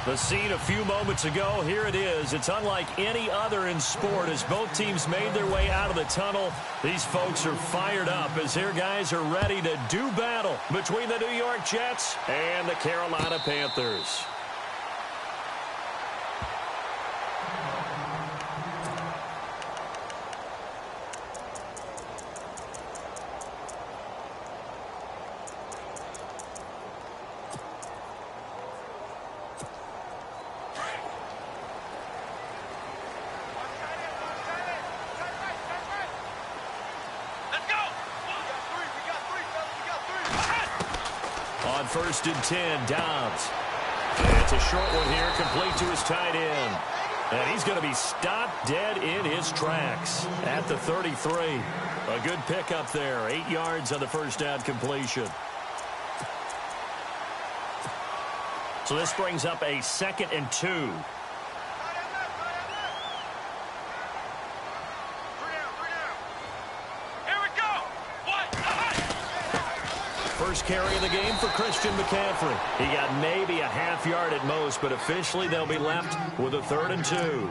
The scene a few moments ago, here it is. It's unlike any other in sport as both teams made their way out of the tunnel. These folks are fired up as their guys are ready to do battle between the New York Jets and the Carolina Panthers. On 1st and 10, Dobbs. It's a short one here, complete to his tight end. And he's going to be stopped dead in his tracks at the 33. A good pickup there, 8 yards on the first down completion. So this brings up a 2nd and 2. First carry of the game for Christian McCaffrey. He got maybe a half yard at most, but officially they'll be left with a 3rd and 2.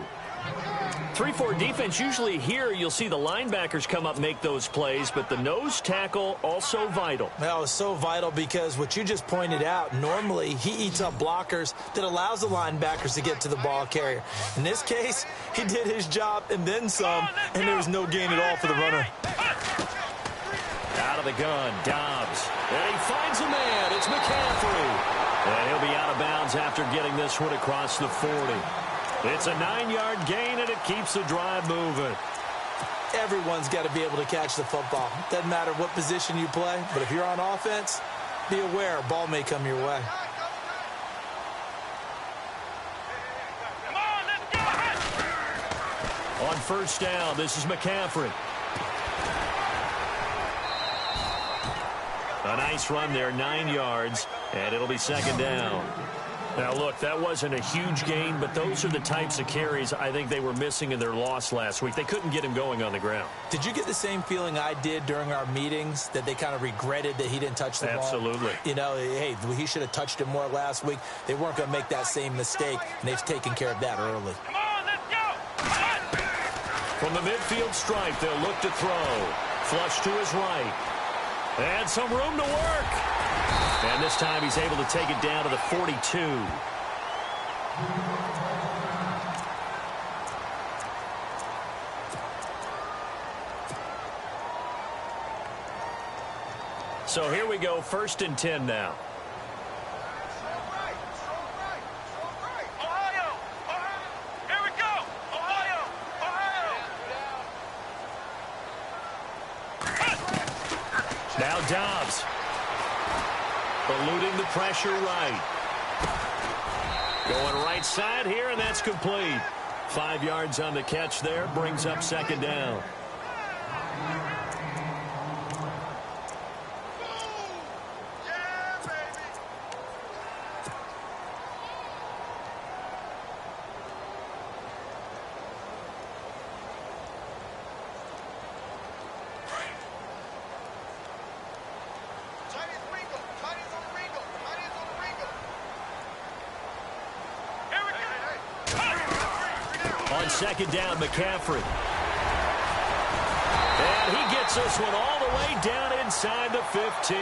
3-4 defense, usually here you'll see the linebackers come up make those plays, but the nose tackle also vital. Well, it's so vital because what you just pointed out, normally he eats up blockers that allows the linebackers to get to the ball carrier. In this case, he did his job and then some, and there was no gain at all for the runner. Out of the gun, Dobbs. And he finds a man. It's McCaffrey. And he'll be out of bounds after getting this one across the 40. It's a 9-yard gain, and it keeps the drive moving. Everyone's got to be able to catch the football. Doesn't matter what position you play, but if you're on offense, be aware a ball may come your way. Come on, let's go! On 1st down, this is McCaffrey. A nice run there, 9 yards, and it'll be 2nd down. Now, look, that wasn't a huge gain, but those are the types of carries I think they were missing in their loss last week. They couldn't get him going on the ground. Did you get the same feeling I did during our meetings, that they kind of regretted that he didn't touch the ball? Absolutely. You know, hey, he should have touched it more last week. They weren't going to make that same mistake, and they've taken care of that early. Come on, let's go! From the midfield stripe, they'll look to throw. Flush to his right. And some room to work. And this time he's able to take it down to the 42. So here we go, 1st and 10 now. Now Dobbs. Eluding the pressure right. Going right side here, and that's complete. 5 yards on the catch there. Brings up 2nd down. On 2nd down, McCaffrey. And he gets this one all the way down inside the 15.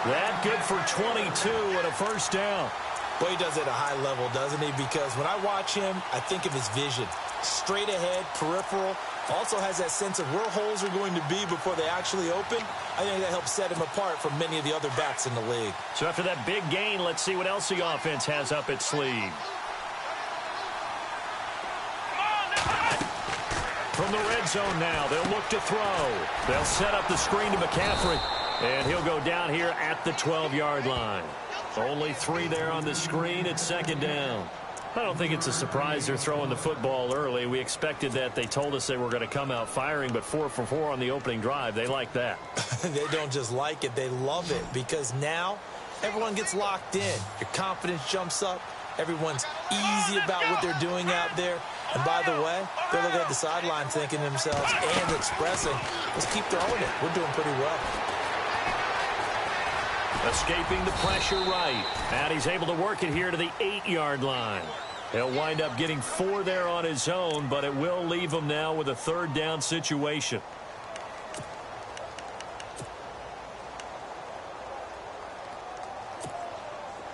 That good for 22 and a 1st down. Well, he does it at a high level, doesn't he? Because when I watch him, I think of his vision. Straight ahead, peripheral. Also has that sense of where holes are going to be before they actually open. I think that helps set him apart from many of the other backs in the league. So after that big gain, let's see what else the offense has up its sleeve. From the red zone now, they'll look to throw. They'll set up the screen to McCaffrey, and he'll go down here at the 12-yard line. Only 3 there on the screen. It's 2nd down. I don't think it's a surprise they're throwing the football early. We expected that. They told us they were going to come out firing, but 4 for 4 on the opening drive. They like that. They don't just like it. They love it because now everyone gets locked in. Your confidence jumps up. Everyone's easy about what they're doing out there. And by the way, they're looking at the sideline thinking to themselves and expressing, let's keep throwing it. We're doing pretty well. Escaping the pressure right. And he's able to work it here to the 8-yard line. He'll wind up getting 4 there on his own, but it will leave him now with a 3rd down situation.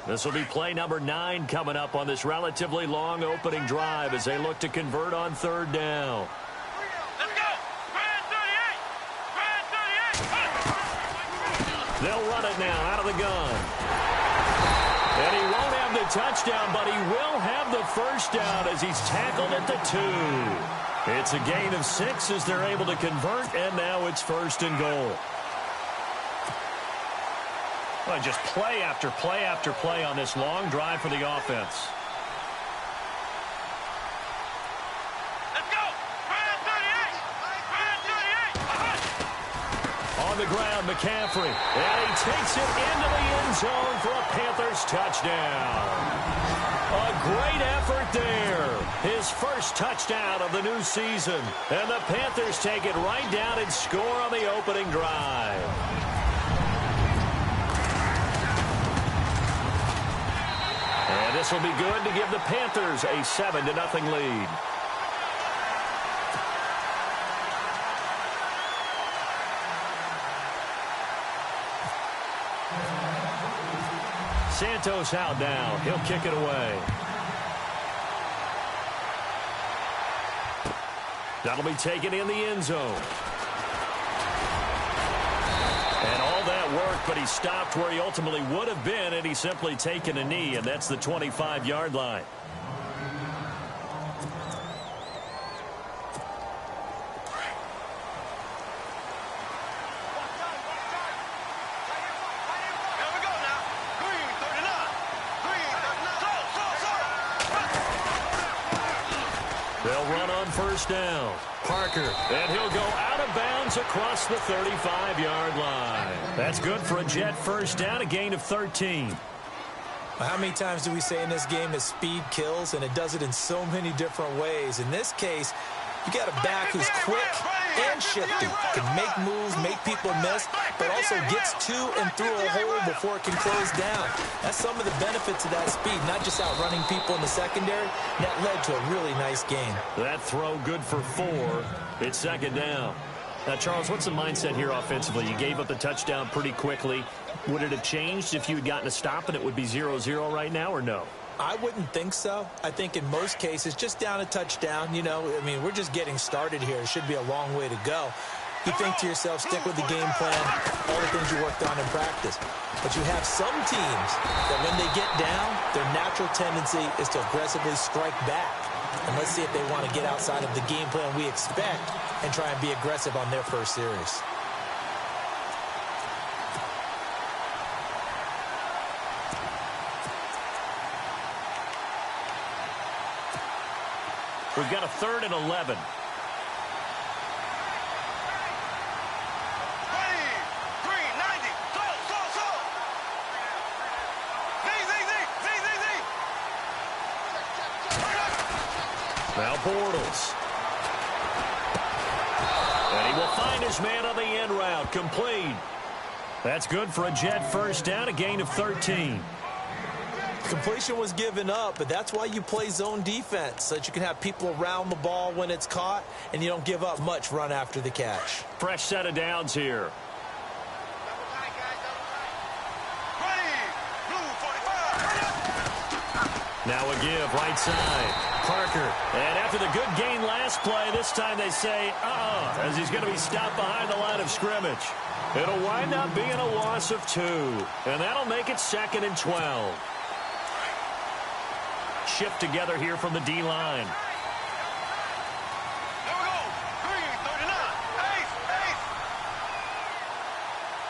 This will be play number 9 coming up on this relatively long opening drive as they look to convert on 3rd down. Let's go! Brand 38! Brand 38! They'll run it now out of the gun. And he won't have the touchdown, but he will have the 1st down as he's tackled at the 2. It's a gain of 6 as they're able to convert, and now it's 1st and goal. Well, just play after play after play on this long drive for the offense. Let's go! Brand 38! Brand 38! On the ground, McCaffrey. And he takes it into the end zone for a Panthers touchdown. A great effort there. His 1st touchdown of the new season. And the Panthers take it right down and score on the opening drive. And this will be good to give the Panthers a 7-0 lead. Santos out now. He'll kick it away. That'll be taken in the end zone. And all that worked, but he stopped where he ultimately would have been, and he's simply taken a knee, and that's the 25-yard line. They'll run on 1st down. Parker, and he'll go out of bounds across the 35-yard line. That's good for a Jet 1st down, a gain of 13. Well, how many times do we say in this game that speed kills, and it does it in so many different ways? In this case, you got a back who's quick and shifty, can make moves, make people miss, but also gets to and through a hole before it can close down. That's some of the benefits of that speed, not just outrunning people in the secondary. That led to a really nice game. That throw good for 4. It's 2nd down. Now, Charles, what's the mindset here offensively? You gave up the touchdown pretty quickly. Would it have changed if you had gotten a stop and it would be 0-0 right now, or no? I wouldn't think so. I think in most cases, just down a touchdown, you know, I mean, we're just getting started here. It should be a long way to go. You think to yourself, stick with the game plan, all the things you worked on in practice. But you have some teams that when they get down, their natural tendency is to aggressively strike back. And let's see if they want to get outside of the game plan we expect and try and be aggressive on their first series. We've got a 3rd and 11. Now Bortles. And he will find his man on the end route. Complete. That's good for a Jet 1st down, a gain of 13. Completion was given up, but that's why you play zone defense, so that you can have people around the ball when it's caught, and you don't give up much run after the catch. Fresh set of downs here. Now a give, right side. Parker. And after the good gain last play, this time they say, as he's going to be stopped behind the line of scrimmage. It'll wind up being a loss of 2. And that'll make it 2nd and 12. Shift together here from the D-line. There we go. Green, 39. Ace.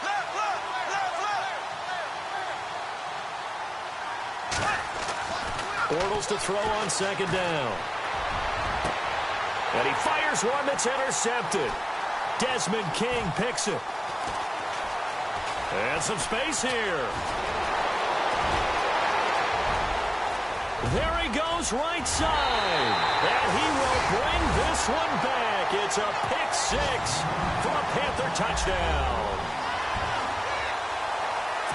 Left. Bortles to throw on 2nd down. And he fires one that's intercepted. Desmond King picks it. And some space here. There he goes right side. And he will bring this one back. It's a pick 6 for a Panther touchdown.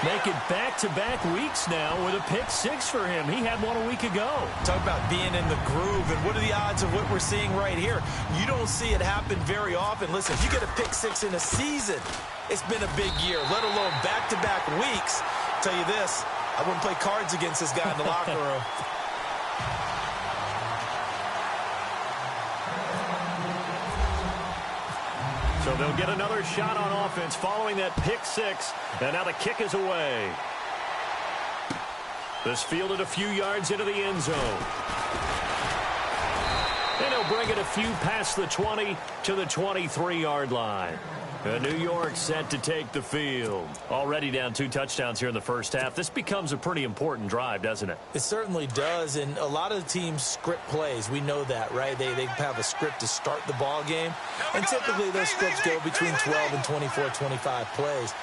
Make it back-to-back weeks now with a pick six for him. He had one a week ago. Talk about being in the groove, and what are the odds of what we're seeing right here? You don't see it happen very often. Listen, if you get a pick six in a season, it's been a big year, let alone back-to-back weeks. I'll tell you this, I wouldn't play cards against this guy in the locker room. So they'll get another shot on offense following that pick six. And now the kick is away. This fielded a few yards into the end zone. And he'll bring it a few past the 20 to the 23-yard line. And New York set to take the field. Already down 2 touchdowns here in the first half. This becomes a pretty important drive, doesn't it? It certainly does, and a lot of the teams script plays. We know that, right? They have a script to start the ball game, and typically those scripts go between 12 and 24, 25 plays.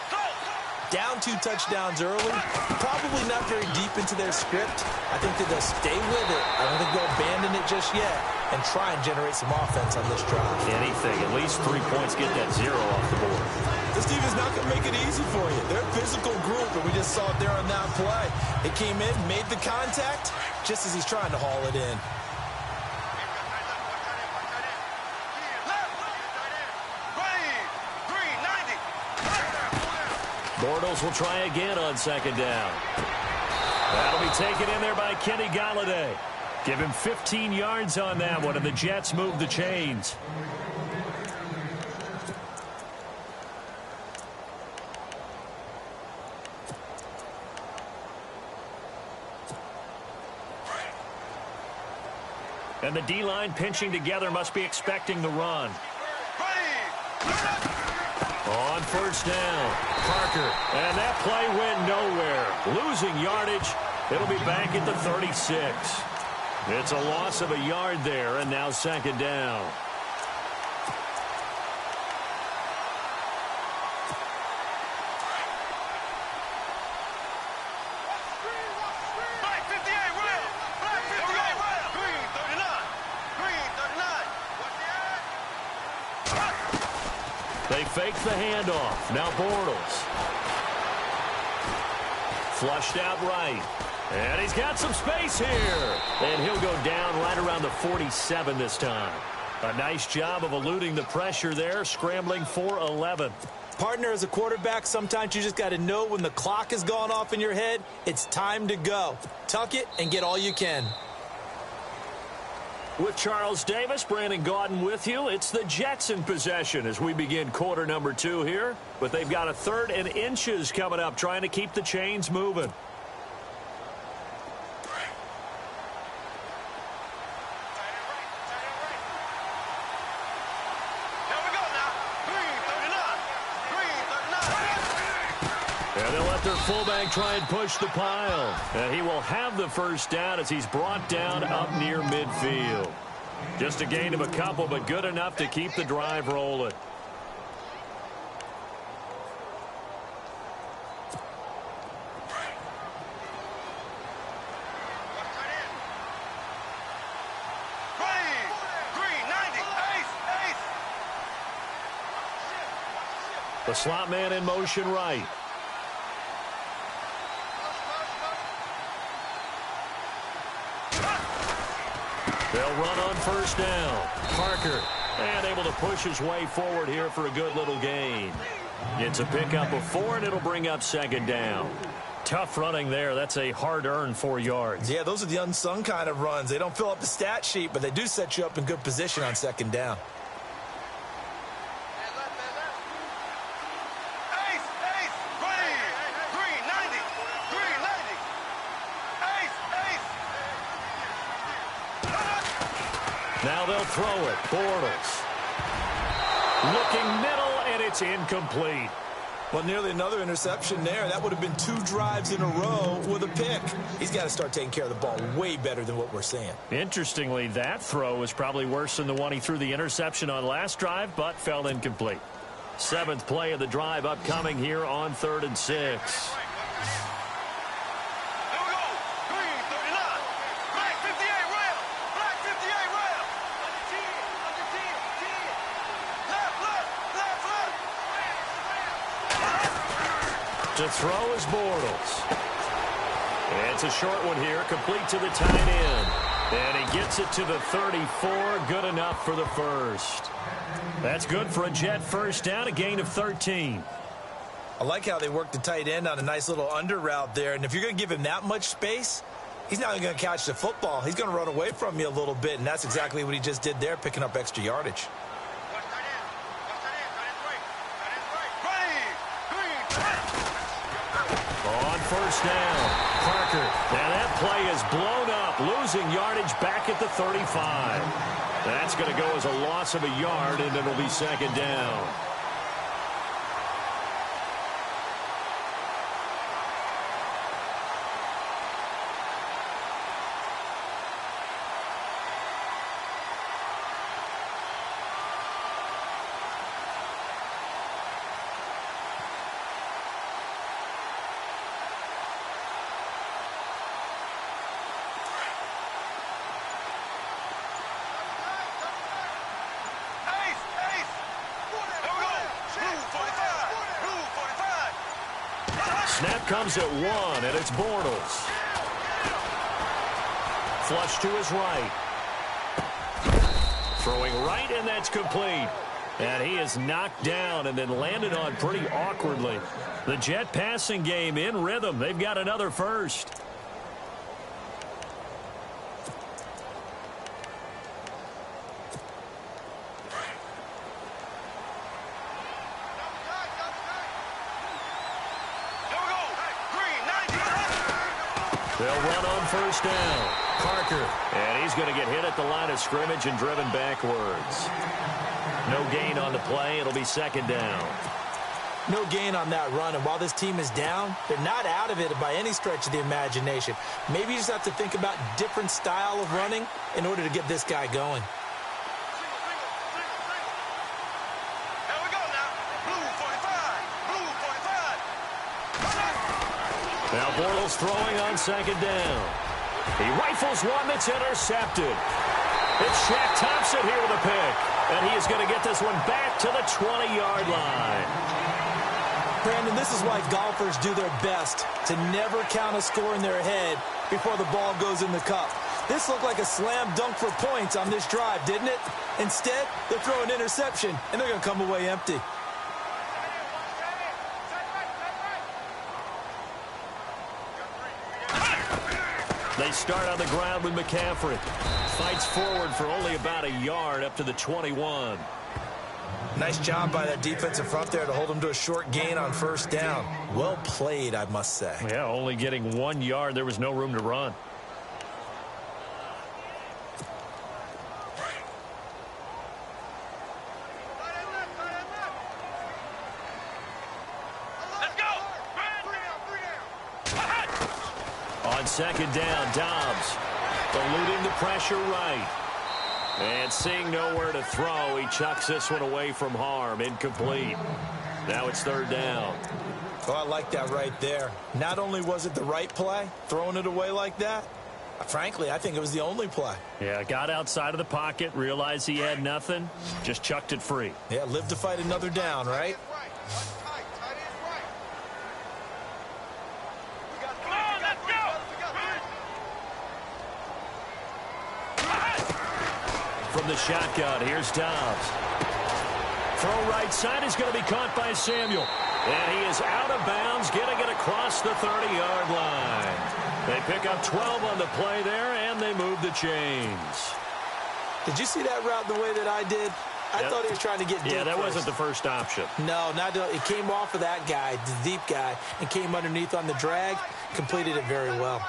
Down 2 touchdowns early, probably not very deep into their script. I think that they'll stay with it. I don't think they'll abandon it just yet and try and generate some offense on this drive. Anything, at least 3 points, get that 0 off the board. This team is not going to make it easy for you. They're a physical group, and we just saw it there on that play. They came in, made the contact, just as he's trying to haul it in. Bortles will try again on second down. That'll be taken in there by Kenny Golladay. Give him 15 yards on that one, and the Jets move the chains. And the D-line pinching together must be expecting the run. On first down, Parker, and that play went nowhere. Losing yardage, it'll be back at the 36. It's a loss of a yard there, and now second down. They fake the handoff. Now Bortles. Flushed out right. And he's got some space here. And he'll go down right around the 47 this time. A nice job of eluding the pressure there, scrambling for 11. Partner, as a quarterback, sometimes you just got to know when the clock has gone off in your head, it's time to go. Tuck it and get all you can. With Charles Davis, Brandon Gaudin with you. It's the Jets in possession as we begin quarter number 2 here. But they've got a 3rd and inches coming up, trying to keep the chains moving. And they'll let their fullback try and push the pile. And he will have the first down as he's brought down up near midfield. Just a gain of a couple, but good enough to keep the drive rolling. The slot man in motion right. They'll run on first down. Parker, and able to push his way forward here for a good little gain. It's a pickup of 4, and it'll bring up second down. Tough running there. That's a hard-earned 4 yards. Yeah, those are the unsung kind of runs. They don't fill up the stat sheet, but they do set you up in good position on second down. Now they'll throw it. Bortles. Looking middle, and it's incomplete. Well, nearly another interception there. That would have been 2 drives in a row with a pick. He's got to start taking care of the ball way better than what we're seeing. Interestingly, that throw was probably worse than the one he threw the interception on last drive, but fell incomplete. 7th play of the drive upcoming here on 3rd and 6. To throw is Bortles. And it's a short one here, complete to the tight end. And he gets it to the 34, good enough for the first. That's good for a Jet first down, a gain of 13. I like how they work the tight end on a nice little under route there. And if you're going to give him that much space, he's not going to catch the football. He's going to run away from you a little bit, and that's exactly what he just did there, picking up extra yardage. On first down, Parker. Now that play is blown up, losing yardage back at the 35. That's going to go as a loss of a yard, and it'll be second down. Snap comes at 1, and it's Bortles. Flush to his right. Throwing right, and that's complete. And he is knocked down and then landed on pretty awkwardly. The Jet passing game in rhythm. They've got another first. They'll run on first down. Parker, and he's going to get hit at the line of scrimmage and driven backwards. No gain on the play. It'll be second down. No gain on that run, and while this team is down, they're not out of it by any stretch of the imagination. Maybe you just have to think about different style of running in order to get this guy going. Now Bortles throwing on second down. He rifles one that's intercepted. It's Shaq Thompson here with a pick. And he is going to get this one back to the 20-yard line. Brandon, this is why golfers do their best to never count a score in their head before the ball goes in the cup. This looked like a slam dunk for points on this drive, didn't it? Instead, they'll throw an interception, and they're going to come away empty. They start on the ground with McCaffrey. Fights forward for only about a yard up to the 21. Nice job by that defensive front there to hold him to a short gain on first down. Well played, I must say. Yeah, only getting 1 yard. There was no room to run. On second down, Dobbs eluding the pressure right. And seeing nowhere to throw, he chucks this one away from harm. Incomplete. Now it's third down. Oh, I like that right there. Not only was it the right play, throwing it away like that, frankly, I think it was the only play. Yeah, got outside of the pocket, realized he had nothing, just chucked it free. Yeah, live to fight another down, right? From the shotgun, here's Dobbs. Throw right side is going to be caught by Samuel. And he is out of bounds, getting it across the 30-yard line. They pick up 12 on the play there, and they move the chains. Did you see that route the way that I did? I thought he was trying to get deep. Yeah, that first. wasn't the first option. No, it came off of that guy, the deep guy, and came underneath on the drag, completed it very well.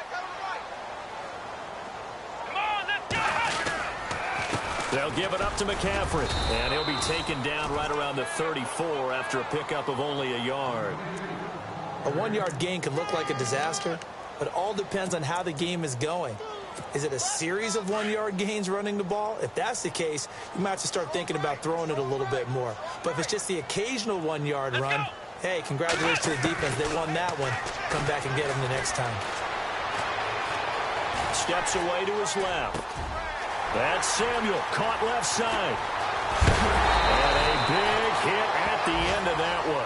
They'll give it up to McCaffrey, and he'll be taken down right around the 34 after a pickup of only a yard. A 1-yard gain can look like a disaster, but it all depends on how the game is going. Is it a series of 1-yard gains running the ball? If that's the case, you might have to start thinking about throwing it a little bit more. But if it's just the occasional 1-yard run, hey, congratulations to the defense. They won that one. Come back and get them the next time. Steps away to his left. That's Samuel, caught left side. And a big hit at the end of that one.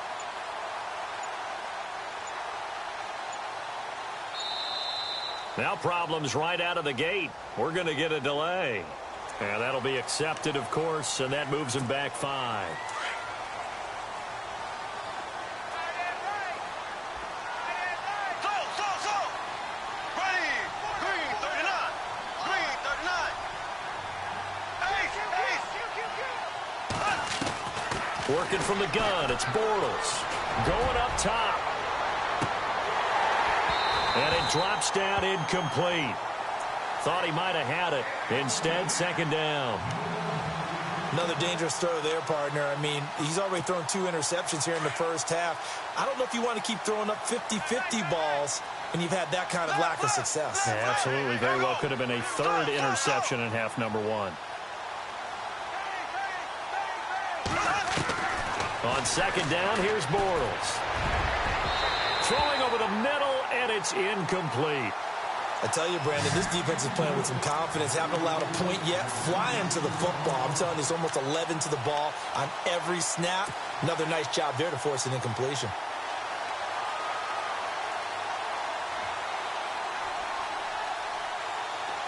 Now problems right out of the gate. We're going to get a delay. And that'll be accepted, of course, and that moves him back 5. Working from the gun, it's Bortles. Going up top. And it drops down incomplete. Thought he might have had it. Instead, second down. Another dangerous throw there, partner. I mean, he's already thrown 2 interceptions here in the first half. I don't know if you want to keep throwing up 50-50 balls when you've had that kind of lack of success. Yeah, absolutely. Very well could have been a 3rd interception in half number 1. On second down, here's Bortles. Throwing over the middle, and it's incomplete. I tell you, Brandon, this defense is playing with some confidence. Haven't allowed a point yet. Flying to the football. I'm telling you, it's almost 11 to the ball on every snap. Another nice job there to force an incompletion.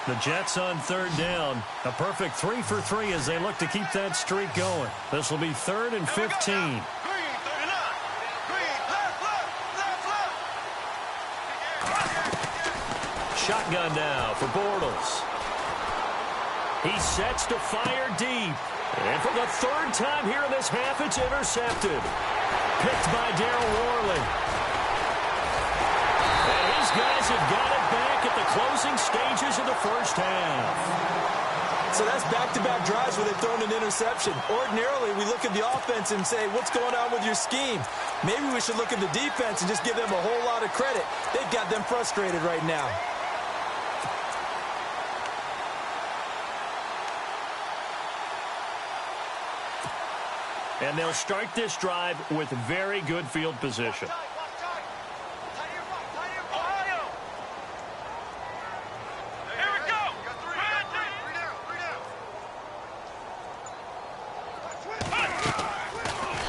The Jets on 3rd down. A perfect 3 for 3 as they look to keep that streak going. This will be 3rd and 15. Shotgun now for Bortles. He sets to fire deep. And for the 3rd time here in this half, it's intercepted. Picked by Darryl Worley. And his guys have got it back at the closing stages of the first half. So that's back-to-back drives where they've thrown an interception. Ordinarily, we look at the offense and say, what's going on with your scheme? Maybe we should look at the defense and just give them a whole lot of credit. They've got them frustrated right now. And they'll start this drive with very good field position.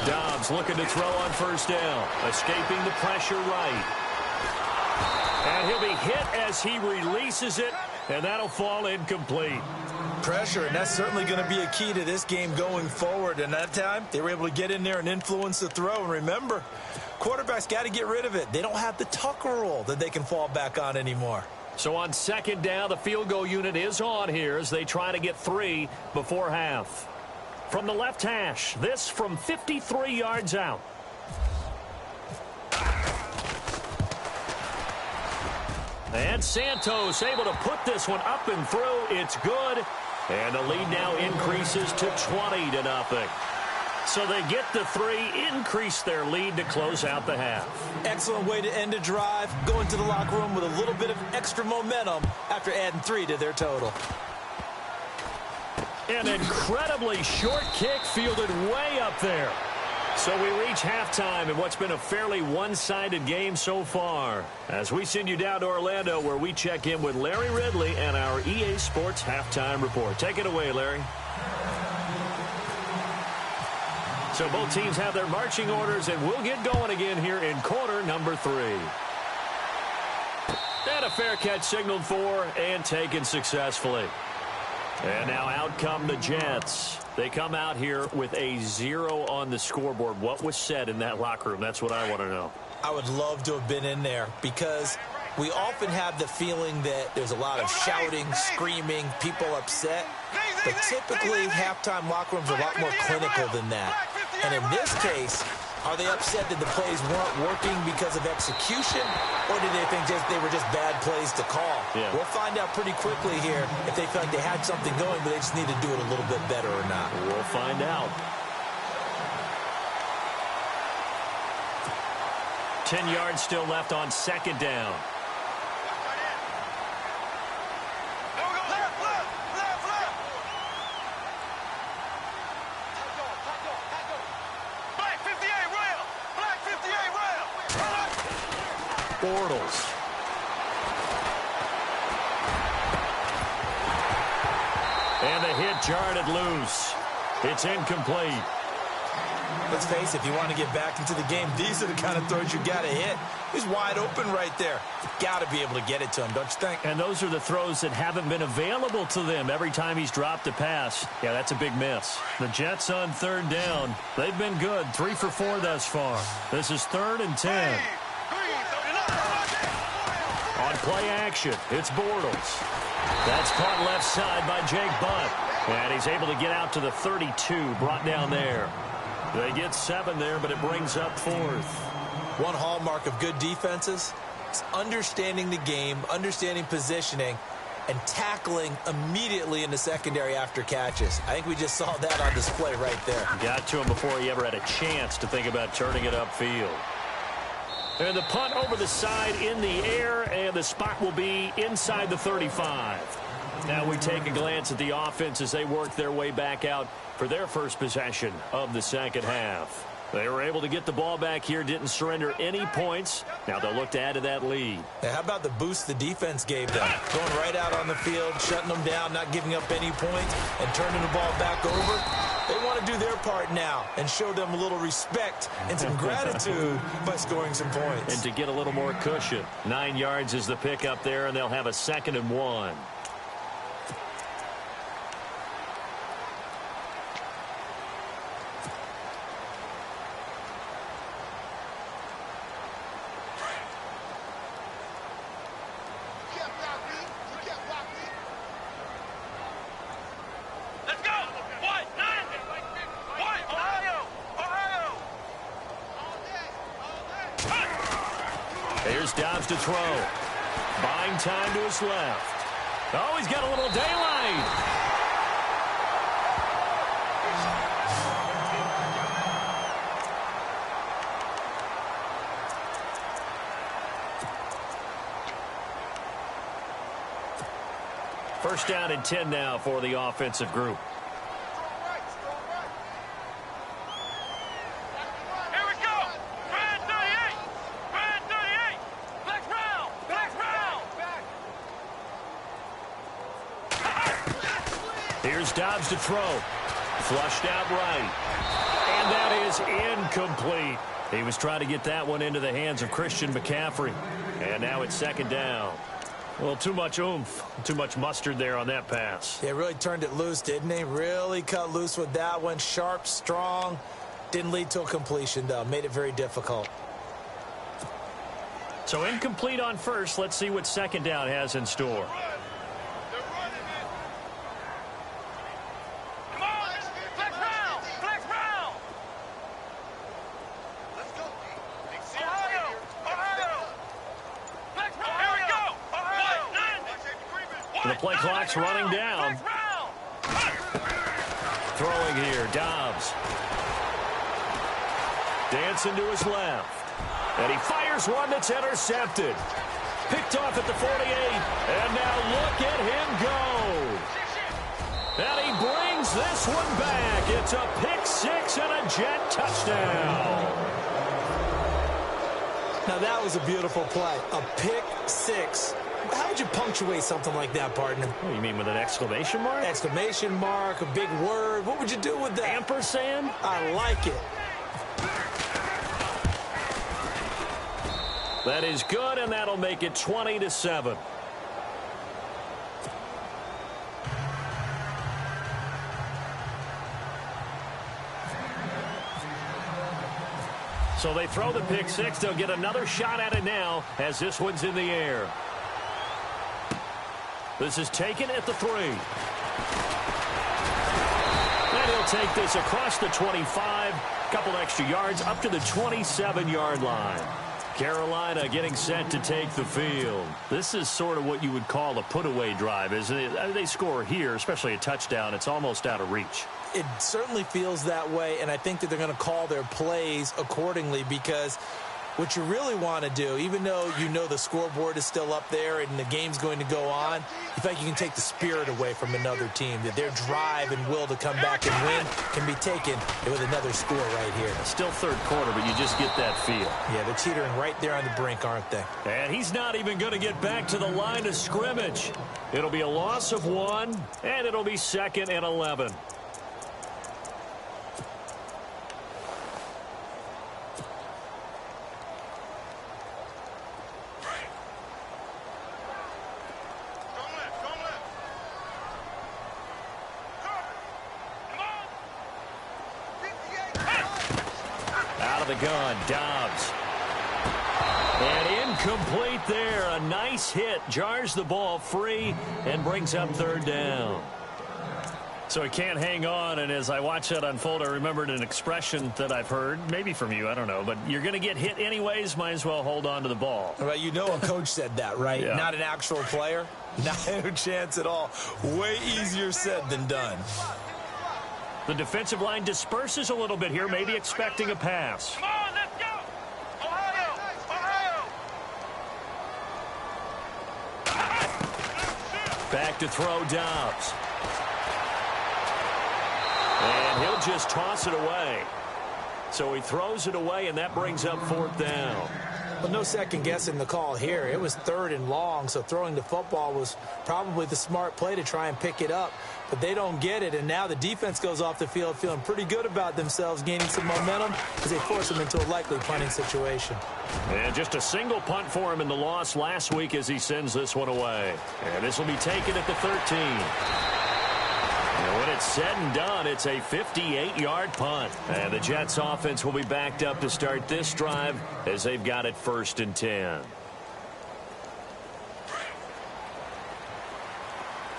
Dobbs looking to throw on first down. Escaping the pressure right. And he'll be hit as he releases it, and that'll fall incomplete. Pressure, and that's certainly going to be a key to this game going forward. And that time, they were able to get in there and influence the throw. And remember, quarterbacks got to get rid of it. They don't have the Tucker rule that they can fall back on anymore. So on second down, the field goal unit is on here as they try to get 3 before half. From the left hash, this from 53 yards out. And Santos able to put this one up and through. It's good. And the lead now increases to 20-0. So they get the 3, increase their lead to close out the half. Excellent way to end a drive. Go into the locker room with a little bit of extra momentum after adding 3 to their total. An incredibly short kick fielded way up there. So we reach halftime in what's been a fairly one-sided game so far. As we send you down to Orlando where we check in with Larry Ridley and our EA Sports Halftime Report. Take it away, Larry. So both teams have their marching orders, and we'll get going again here in quarter number 3. And a fair catch signaled for and taken successfully. And now out come the Jets. They come out here with a 0 on the scoreboard. What was said in that locker room? That's what I want to know. I would love to have been in there because we often have the feeling that there's a lot of shouting, screaming, people upset. But typically, halftime locker rooms are a lot more clinical than that. And in this case, are they upset that the plays weren't working because of execution, or did they think they were just bad plays to call? Yeah. We'll find out pretty quickly here if they feel like they had something going, but they just need to do it a little bit better or not. We'll find out. 10 yards still left on second down. Bortles. And the hit jarred it loose. It's incomplete. Let's face it, if you want to get back into the game, these are the kind of throws you got to hit. He's wide open right there. Got to be able to get it to him, don't you think? And those are the throws that haven't been available to them every time he's dropped a pass. Yeah, that's a big miss. The Jets on third down. They've been good, 3 for 4 thus far. This is 3rd and 10. On play action, it's Bortles. That's caught left side by Jake Butt. And he's able to get out to the 32, brought down there. They get 7 there, but it brings up 4th. One hallmark of good defenses is understanding the game, understanding positioning, and tackling immediately in the secondary after catches. I think we just saw that on display right there. Got to him before he ever had a chance to think about turning it upfield. And the punt over the side in the air, and the spot will be inside the 35. Now we take a glance at the offense as they work their way back out for their first possession of the second half. They were able to get the ball back here, didn't surrender any points. Now they'll look to add to that lead. Now, how about the boost the defense gave them? Going right out on the field, shutting them down, not giving up any points, and turning the ball back over. They want to do their part now and show them a little respect and some gratitude by scoring some points. And to get a little more cushion. 9 yards is the pickup there, and they'll have a 2nd and 1. Here's Dobbs to throw. Buying time to his left. Oh, he's got a little daylight. First down and 10 now for the offensive group. Here's Dobbs to throw. Flushed out right. And that is incomplete. He was trying to get that one into the hands of Christian McCaffrey. And now it's 2nd down. Well, too much oomph, too much mustard there on that pass. They really turned it loose, didn't they? Really cut loose with that one. Sharp, strong. Didn't lead to a completion, though. Made it very difficult. So incomplete on first. Let's see what 2nd down has in store. The play clock's running down. Throwing here, Dobbs. Dancing to his left. And he fires one that's intercepted. Picked off at the 48. And now look at him go. And he brings this one back. It's a pick 6 and a Jet touchdown. Now that was a beautiful play. A pick 6. How would you punctuate something like that, partner? What do you mean, with an exclamation mark? Exclamation mark, a big word. What would you do with that? Ampersand? I like it. That is good, and that'll make it 20-7. So they throw the pick 6. They'll get another shot at it now as this one's in the air. This is taken at the 3. And he'll take this across the 25. Couple extra yards up to the 27-yard line. Carolina getting set to take the field. This is sort of what you would call a put-away drive, isn't it? They score here, especially a touchdown. It's almost out of reach. It certainly feels that way, and I think that they're going to call their plays accordingly because what you really want to do, even though you know the scoreboard is still up there and the game's going to go on, you think you can take the spirit away from another team, that their drive and will to come back and win can be taken with another score right here. Still third quarter, but you just get that feel. Yeah, they're teetering right there on the brink, aren't they? And he's not even going to get back to the line of scrimmage. It'll be a loss of 1, and it'll be 2nd and 11. out of the gun. Dobbs. And incomplete there. A nice hit. Jars the ball free and brings up third down. So he can't hang on, and as I watch that unfold, I remembered an expression that I've heard, maybe from you, I don't know, but you're going to get hit anyways, might as well hold on to the ball. Well, you know a coach said that, right? Yeah. Not an actual player. Not a chance at all. Way easier said than done. The defensive line disperses a little bit here, maybe expecting a pass. Come on, let's go! Ohio! Ohio! Back to throw Dobbs. And he'll just toss it away. So he throws it away, and that brings up fourth down. Well, no second guessing the call here. It was 3rd and long, so throwing the football was probably the smart play to try and pick it up. But they don't get it, and now the defense goes off the field feeling pretty good about themselves, gaining some momentum as they force them into a likely punting situation. And just a single punt for him in the loss last week as he sends this one away. And this will be taken at the 13. And when it's said and done, it's a 58-yard punt. And the Jets offense will be backed up to start this drive as they've got it 1st and 10.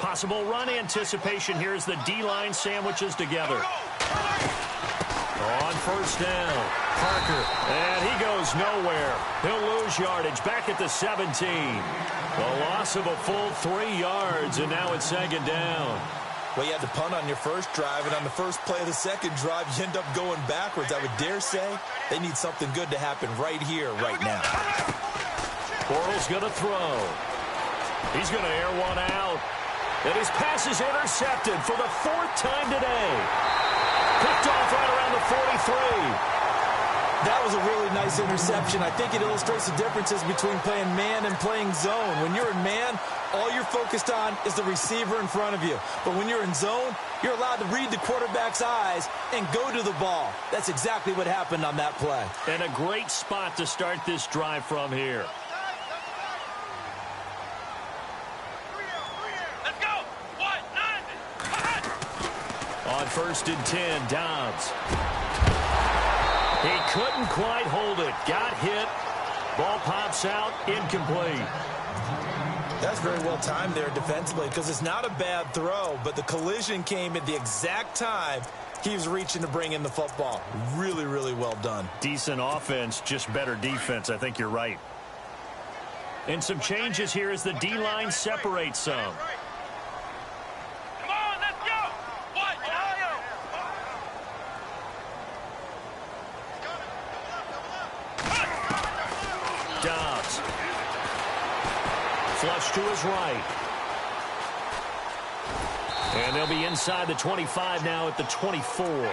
Possible run anticipation here as the D-line sandwiches together. On 1st down, Parker, and he goes nowhere. He'll lose yardage back at the 17. A loss of a full 3 yards, and now it's 2nd down. Well, you had to punt on your first drive, and on the first play of the second drive, you end up going backwards. I would dare say they need something good to happen right here, right now. Bortles going to throw. He's going to air one out. And his pass is intercepted for the 4th time today. Picked off right around the 43. That was a really nice interception. I think it illustrates the differences between playing man and playing zone. When you're in man, all you're focused on is the receiver in front of you. But when you're in zone, you're allowed to read the quarterback's eyes and go to the ball. That's exactly what happened on that play. And a great spot to start this drive from here. Let's go! What? 9! On 1st and 10, Dobbs. He couldn't quite hold it. Got hit. Ball pops out. Incomplete. That's very well timed there defensively because it's not a bad throw, but the collision came at the exact time he was reaching to bring in the football. Really, really well done. Decent offense, just better defense. I think you're right. And some changes here as the D-line separates some. Come on, let's go! What? Ohio! Dobbs. Flush to his right. And they'll be inside the 25 now at the 24.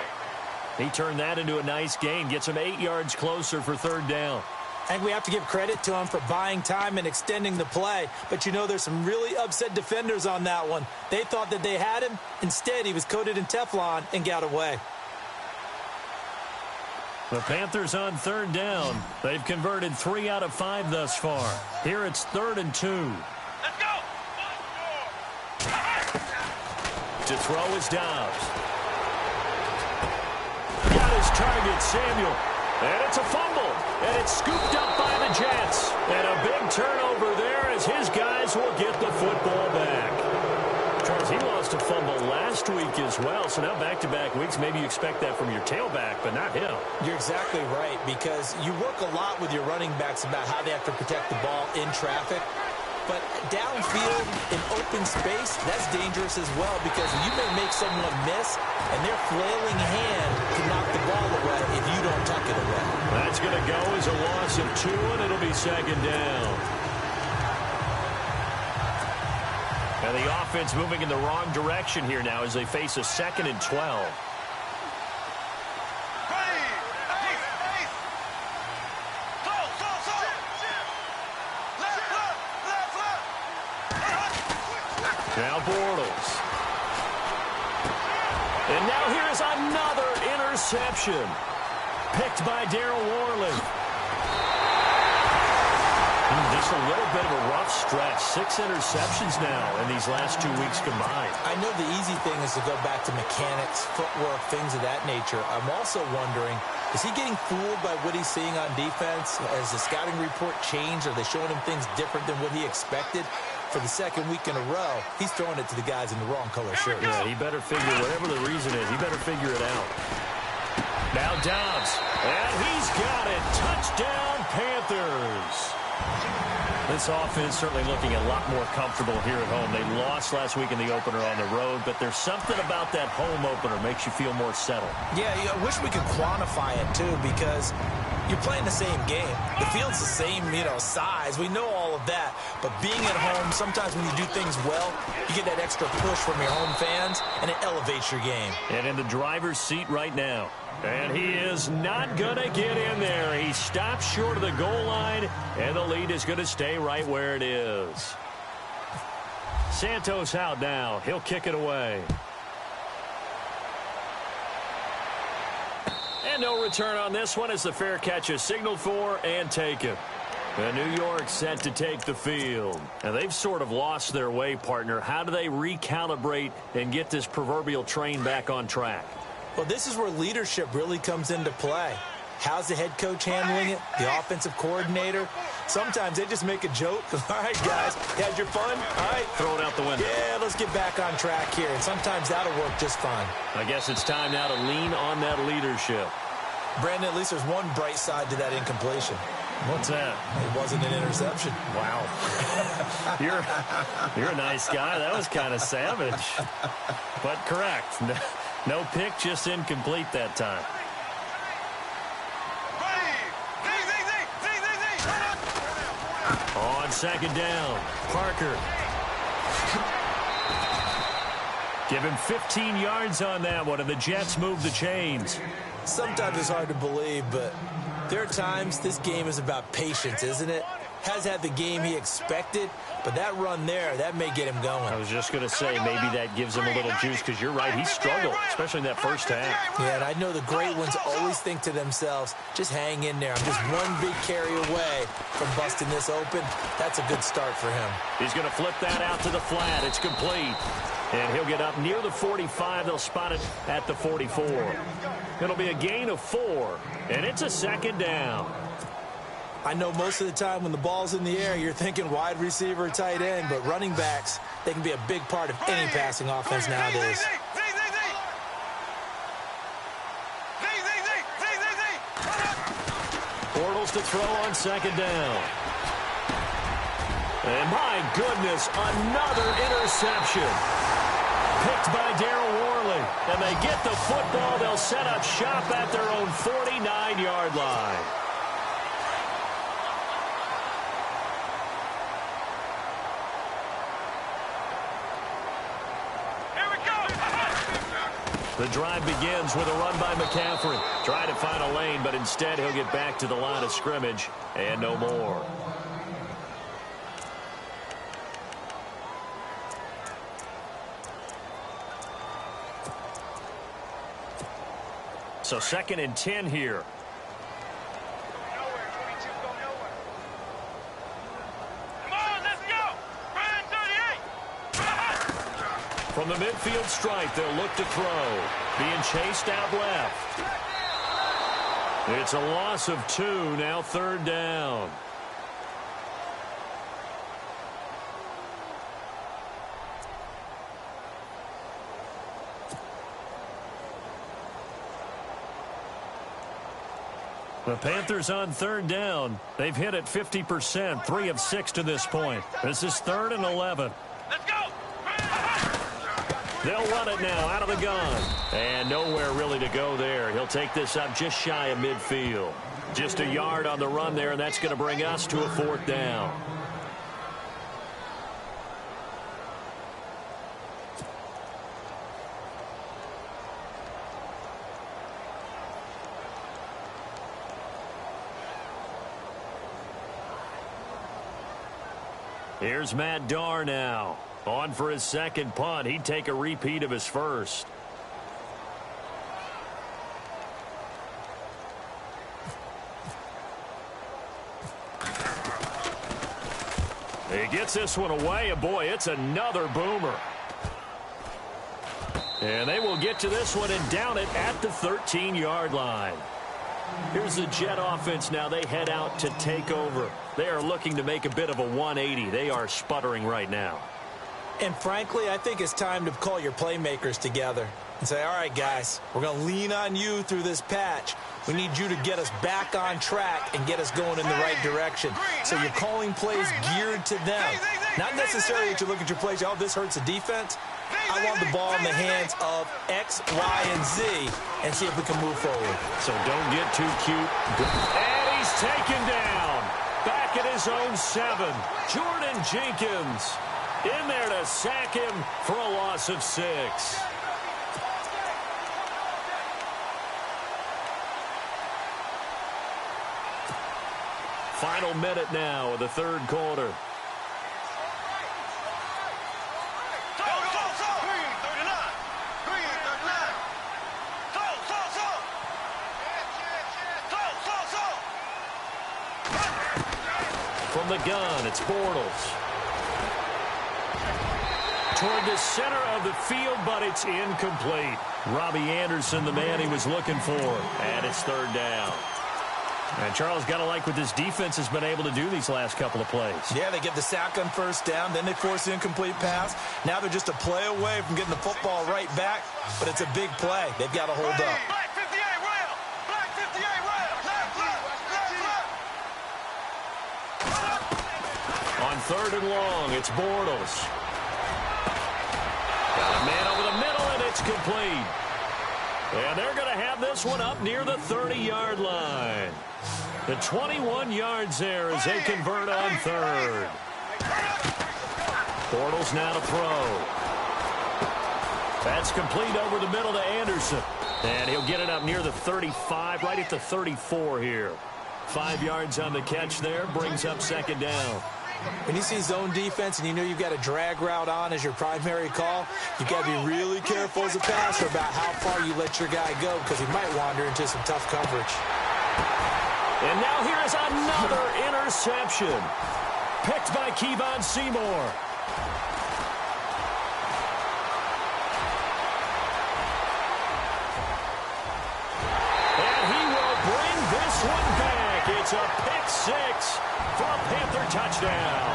He turned that into a nice gain. Gets him 8 yards closer for 3rd down. I think we have to give credit to him for buying time and extending the play. But, you know, there's some really upset defenders on that one. They thought that they had him. Instead, he was coated in Teflon and got away. The Panthers on 3rd down. They've converted 3 out of 5 thus far. Here it's 3rd and 2. Let's go! To throw is Dobbs. Got his target, Samuel. And it's a fumble. And it's scooped up by the Jets. And a big turnover there as his guys will get the football back. Charles, he lost a fumble last week as well. So now back-to-back weeks, maybe you expect that from your tailback, but not him. You're exactly right, because you work a lot with your running backs about how they have to protect the ball in traffic. But downfield in open space, that's dangerous as well, because you may make someone miss, and their flailing hand can knock the ball away if you don't tuck it away. That's going to go as a loss of 2, and it'll be 2nd down. And the offense moving in the wrong direction here now as they face a 2nd and 12. Now Bortles. And now here is another interception. Picked by Darryl Worley. just a little bit of a rough stretch. 6 interceptions now in these last 2 weeks combined. I know the easy thing is to go back to mechanics, footwork, things of that nature. I'm also wondering, is he getting fooled by what he's seeing on defense? Has the scouting report changed? Are they showing him things different than what he expected? For the second week in a row, he's throwing it to the guys in the wrong color shirts. Yeah, he better figure, whatever the reason is, he better figure it out. Now Dobbs, and he's got it. Touchdown, Panthers. This offense certainly looking a lot more comfortable here at home. They lost last week in the opener on the road, but there's something about that home opener makes you feel more settled. Yeah, I wish we could quantify it, too, because you're playing the same game. The field's the same, size. We know all of that. But being at home, sometimes when you do things well, you get that extra push from your home fans, and it elevates your game. And in the driver's seat right now. And he is not going to get in there. He stops short of the goal line, and the lead is going to stay right where it is. Santos out now. He'll kick it away. And no return on this one as the fair catch is signaled for and taken. And New York set to take the field. And they've sort of lost their way, partner. How do they recalibrate and get this proverbial train back on track? Well, this is where leadership really comes into play. How's the head coach handling it? The offensive coordinator? Sometimes they just make a joke. All right, guys, you had your fun? All right. Throw it out the window. Yeah, let's get back on track here. And sometimes that'll work just fine. I guess it's time now to lean on that leadership. Brandon, at least there's one bright side to that incompletion. What's that? It wasn't an interception. Wow. You're a nice guy. That was kind of savage. But correct. No pick, just incomplete that time. On second down, Parker. Give him 15 yards on that one, and the Jets move the chains. Sometimes it's hard to believe, but there are times this game is about patience, isn't it? Has had the game he expected, but that run there, that may get him going. I was just going to say, maybe that gives him a little juice, because you're right, he struggled, especially in that first half. Yeah, and I know the great ones always think to themselves, just hang in there. I'm just one big carry away from busting this open. That's a good start for him. He's going to flip that out to the flat. It's complete. And he'll get up near the 45. They'll spot it at the 44. It'll be a gain of 4, and it's a second down. I know most of the time when the ball's in the air, you're thinking wide receiver, tight end, but running backs, they can be a big part of any passing offense nowadays. Bortles to throw on second down. And my goodness, another interception. Picked by Darryl Worley. And they get the football. They'll set up shop at their own 49-yard line. The drive begins with a run by McCaffrey. Trying to find a lane, but instead he'll get back to the line of scrimmage and no more. So 2nd and 10 here. From the midfield stripe, they'll look to throw. Being chased out left. It's a loss of 2, now 3rd down. The Panthers on 3rd down. They've hit it 50%, 3 of 6 to this point. This is 3rd and 11. Let's go! They'll run it now out of the gun. And nowhere really to go there. He'll take this up just shy of midfield. Just a yard on the run there, and that's going to bring us to a 4th down. Here's Matt Darr now. On for his 2nd punt. He'd take a repeat of his first. He gets this one away, and boy, it's another boomer. And they will get to this one and down it at the 13-yard line. Here's the Jet offense now. They head out to take over. They are looking to make a bit of a 180. They are sputtering right now. And frankly, I think it's time to call your playmakers together and say, all right, guys, we're going to lean on you through this patch. We need you to get us back on track and get us going in the right direction. So you're calling plays geared to them. Not necessarily that you look at your plays, oh, this hurts the defense. I want the ball in the hands of X, Y, and Z and see if we can move forward. So don't get too cute. And he's taken down. Back at his own 7. Jordan Jenkins in there to sack him for a loss of 6. Final minute now of the third quarter. From the gun, it's Bortles. Toward the center of the field, but it's incomplete. Robbie Anderson, the man he was looking for, and it's third down. And Charles, got to like what this defense has been able to do these last couple of plays. Yeah, they get the sack on first down, then they force the incomplete pass. Now they're just a play away from getting the football right back, but it's a big play. They've got to hold up. Black 58 rail. Black 58 rail. Left. On third and long, it's Bortles. Got a man over the middle, and it's complete. And they're going to have this one up near the 30-yard line. The 21 yards there as they convert on third. Bortles now to throw. That's complete over the middle to Anderson. And he'll get it up near the 35, right at the 34 here. 5 yards on the catch there, brings up second down. When you see zone defense and you know you've got a drag route on as your primary call, you've got to be really careful as a passer about how far you let your guy go because he might wander into some tough coverage. And now here is another interception. Picked by Kevon Seymour. And he will bring this one back. It's a pick 6 for a Panther touchdown.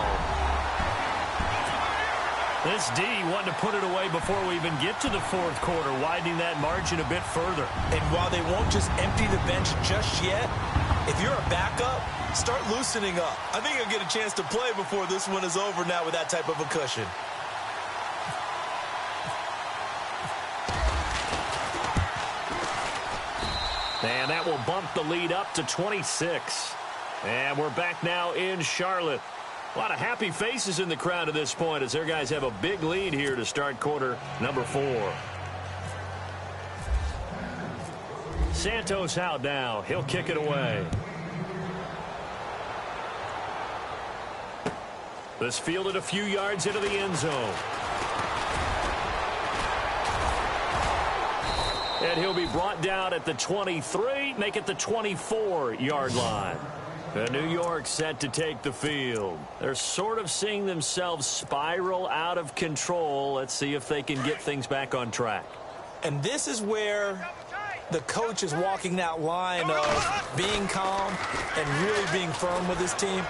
This D wanted to put it away before we even get to the fourth quarter, widening that margin a bit further. And while they won't just empty the bench just yet, if you're a backup, start loosening up. I think you'll get a chance to play before this one is over now with that type of a cushion. And that will bump the lead up to 26. And we're back now in Charlotte. A lot of happy faces in the crowd at this point as their guys have a big lead here to start quarter number 4. Santos out now. He'll kick it away. This fielded a few yards into the end zone. And he'll be brought down at the 23, make it the 24-yard line. And New York set to take the field. They're sort of seeing themselves spiral out of control. Let's see if they can get things back on track. And this is where the coach is walking that line of being calm and really being firm with his team.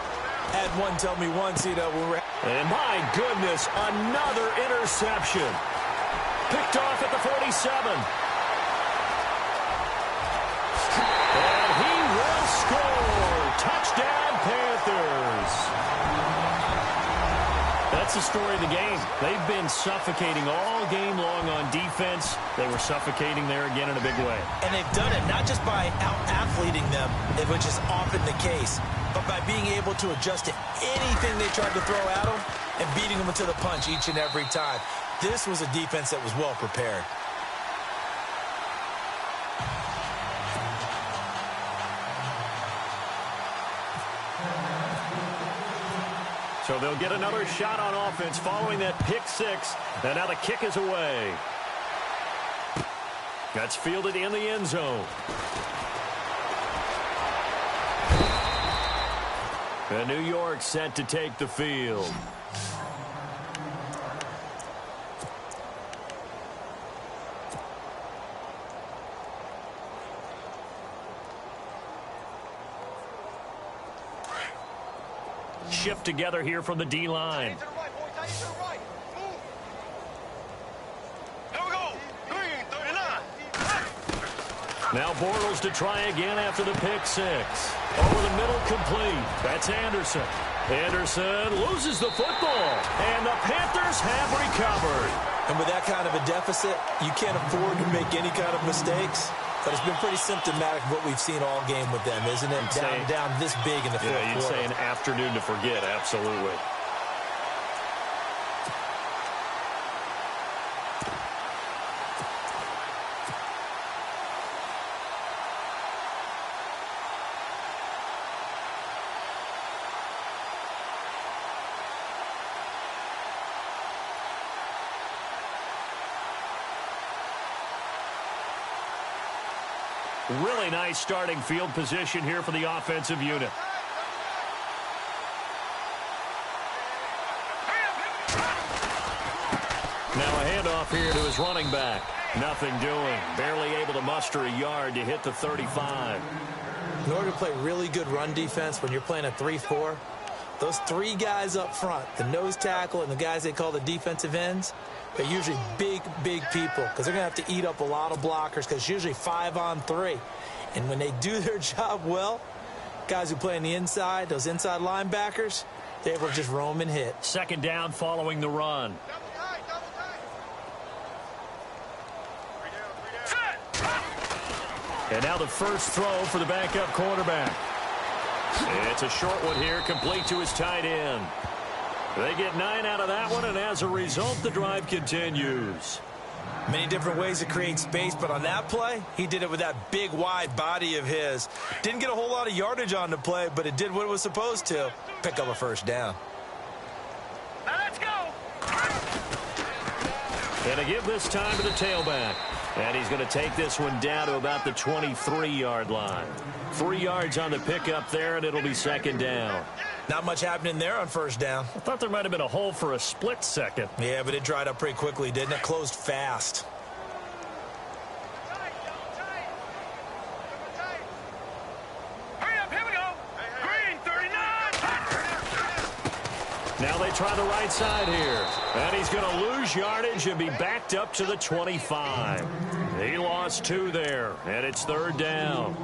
I had one tell me once, when we're... And my goodness, another interception. Picked off at the 47. And he will score. Touchdown, Panthers. That's the story of the game. They've been suffocating all game long on defense. They were suffocating there again in a big way. And they've done it not just by out-athleting them, which is often the case, but by being able to adjust to anything they tried to throw at them and beating them to the punch each and every time. This was a defense that was well prepared. So they'll get another shot on offense following that pick 6. And now the kick is away. That's fielded in the end zone. And New York set to take the field. Shift together here from the D-line. Now Bortles to try again after the pick six. Over the middle, complete. That's Anderson. Anderson loses the football, and the Panthers have recovered. And with that kind of a deficit, you can't afford to make any kind of mistakes. But it's been pretty symptomatic of what we've seen all game with them, isn't it? Down this big in the fourth quarter. Yeah, you'd say an afternoon to forget, absolutely. Really nice starting field position here for the offensive unit. Now a handoff here to his running back. Nothing doing. Barely able to muster a yard to hit the 35. In order to play really good run defense when you're playing a 3-4, those three guys up front, the nose tackle and the guys they call the defensive ends, they're usually big people because they're going to have to eat up a lot of blockers because it's usually 5-on-3. And when they do their job well, guys who play on the inside, those inside linebackers, they're able to just roam and hit. Second down following the run. And now the first throw for the backup quarterback. It's a short one here, complete to his tight end. They get 9 out of that one, and as a result, the drive continues. Many different ways to create space, but on that play, he did it with that big, wide body of his. Didn't get a whole lot of yardage on the play, but it did what it was supposed to. Pick up a first down. Now let's go. And to give this time to the tailback. And he's going to take this one down to about the 23-yard line. 3 yards on the pickup there, and it'll be second down. Not much happening there on first down. I thought there might have been a hole for a split second. Yeah, but it dried up pretty quickly, didn't it? Closed fast. Hurry up, here we go. Green, 39. Now they try the right side here. And he's going to lose yardage and be backed up to the 25. He lost 2 there, and it's third down.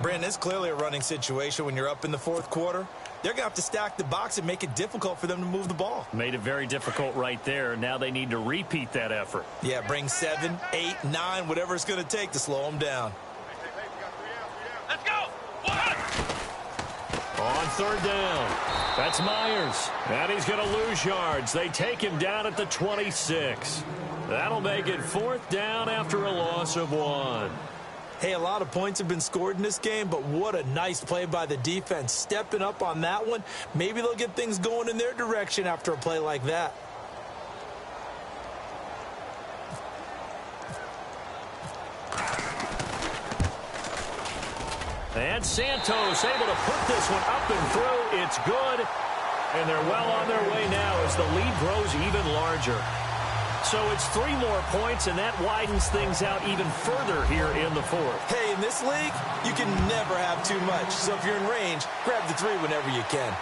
Brandon, it's clearly a running situation when you're up in the fourth quarter. They're going to have to stack the box and make it difficult for them to move the ball. Made it very difficult right there. Now they need to repeat that effort. Yeah, bring 7, 8, 9, whatever it's going to take to slow them down. Let's go. One. On third down, that's Myers. And he's going to lose yards. They take him down at the 26. That'll make it fourth down after a loss of 1. Hey, a lot of points have been scored in this game, but what a nice play by the defense. Stepping up on that one, maybe they'll get things going in their direction after a play like that. And Santos able to put this one up and through. It's good. And they're well on their way now as the lead grows even larger. So it's 3 more points, and that widens things out even further here in the fourth. Hey, in this league, you can never have too much. So if you're in range, grab the 3 whenever you can.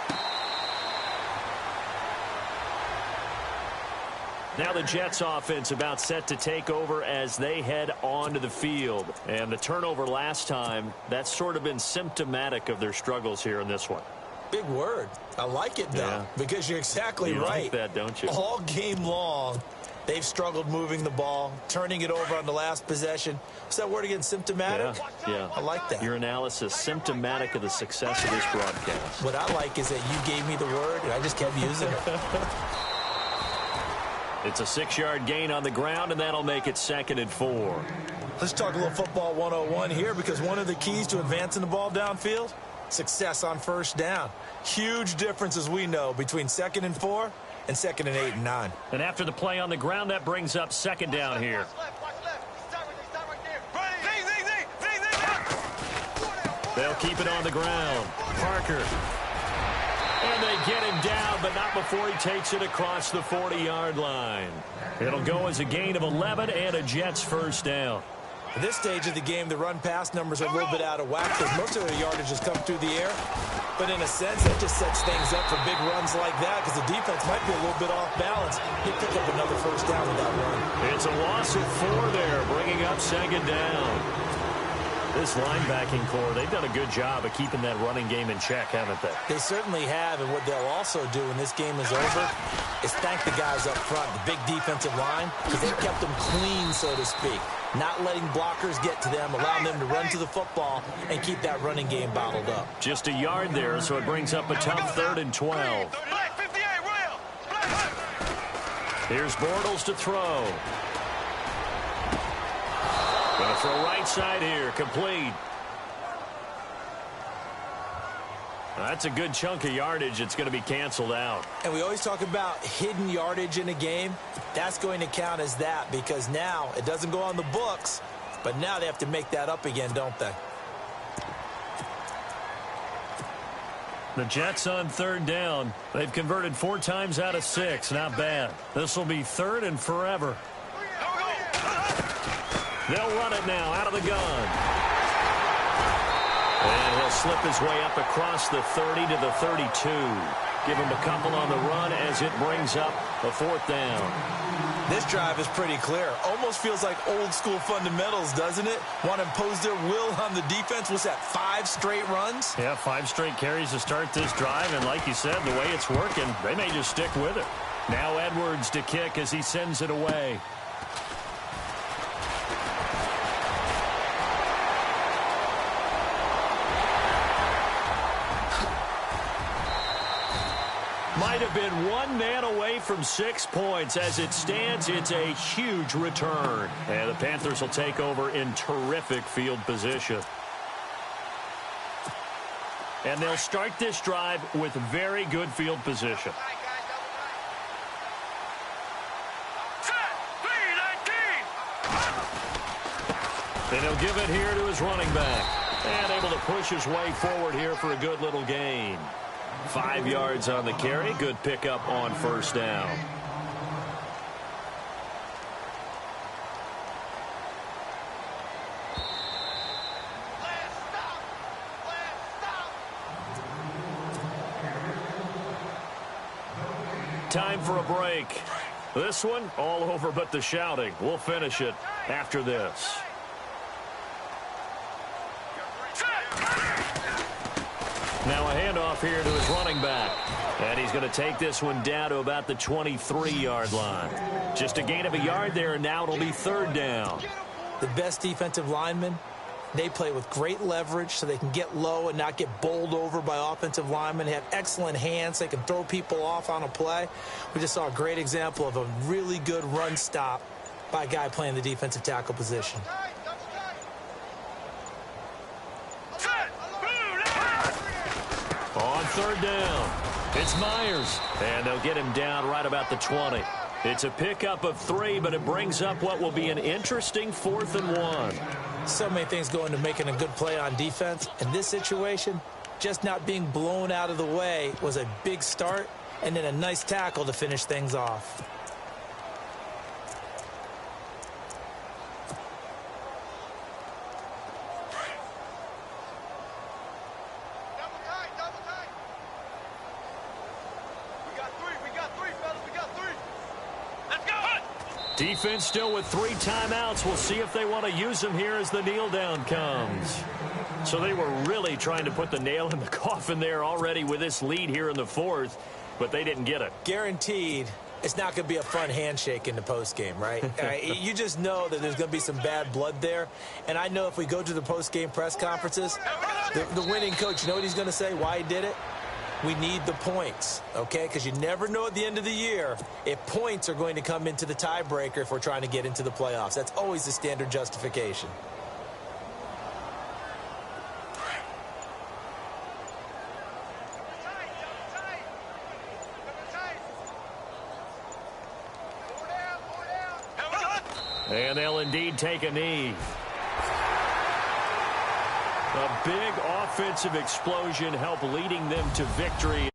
Now the Jets offense about set to take over as they head onto the field. And the turnover last time, that's sort of been symptomatic of their struggles here in this one. Big word. I like it, though, because you're exactly you right. Like that, don't you? All game long, they've struggled moving the ball, turning it over on the last possession. What's that word again, symptomatic? Yeah. I like that. Your analysis, symptomatic of the success of this broadcast. What I like is that you gave me the word, and I just kept using it. It's a 6-yard gain on the ground, and that'll make it 2nd and 4. Let's talk a little football 101 here, because one of the keys to advancing the ball downfield, success on first down. Huge difference, as we know, between 2nd and 4 and 2nd and 8 and 9. And after the play on the ground, that brings up 2nd down here. They'll keep it on the ground. Parker. And they get him down, but not before he takes it across the 40-yard line. It'll go as a gain of 11 and a Jets first down. At this stage of the game, the run-pass numbers are a little bit out of whack because most of their yardage has come through the air. But in a sense, that just sets things up for big runs like that because the defense might be a little bit off balance. He'd pick up another first down with that run. It's a loss of 4 there, bringing up second down. This linebacking core, they've done a good job of keeping that running game in check, haven't they? They certainly have, and what they'll also do when this game is over is thank the guys up front, the big defensive line, because they've kept them clean, so to speak. Not letting blockers get to them, allowing them to run to the football and keep that running game bottled up. Just a yard there, so it brings up a tough 3rd and 12. Here's Bortles to throw. Going to throw right side here, complete. That's a good chunk of yardage. It's going to be canceled out. And we always talk about hidden yardage in a game. That's going to count as that because now it doesn't go on the books, but now they have to make that up again, don't they? The Jets on 3rd down. They've converted 4 times out of 6. Not bad. This will be 3rd and forever. They'll run it now out of the gun. And he'll slip his way up across the 30 to the 32. Give him a couple on the run as it brings up a 4th down. This drive is pretty clear. Almost feels like old school fundamentals, doesn't it? Want to impose their will on the defense. What's that, 5 straight runs? Yeah, 5 straight carries to start this drive. And like you said, the way it's working, they may just stick with it. Now Edwards to kick as he sends it away. Might have been 1 man away from 6 points. As it stands, it's a huge return. And the Panthers will take over in terrific field position. And they'll start this drive with very good field position. And he'll give it here to his running back. And able to push his way forward here for a good little gain. 5 yards on the carry. Good pickup on first down. Time for a break. This one all over but the shouting. We'll finish it after this. Now a handoff here to his running back. And he's going to take this one down to about the 23-yard line. Just a gain of a yard there, and now it'll be 3rd down. The best defensive linemen, they play with great leverage so they can get low and not get bowled over by offensive linemen. They have excellent hands. They can throw people off on a play. We just saw a great example of a really good run stop by a guy playing the defensive tackle position. On 3rd down, it's Myers. And they'll get him down right about the 20. It's a pickup of 3, but it brings up what will be an interesting 4th and 1. So many things go into making a good play on defense. In this situation, just not being blown out of the way was a big start, and then a nice tackle to finish things off. Defense still with 3 timeouts. We'll see if they want to use them here as the kneel down comes. So they were really trying to put the nail in the coffin there already with this lead here in the 4th, but they didn't get it. Guaranteed it's not going to be a fun handshake in the postgame, right? You just know that there's going to be some bad blood there. And I know if we go to the postgame press conferences, the winning coach, you know what he's going to say, why he did it? We need the points, okay? Because you never know at the end of the year if points are going to come into the tiebreaker if we're trying to get into the playoffs. That's always the standard justification. And they'll indeed take a knee. A big offensive explosion helped leading them to victory.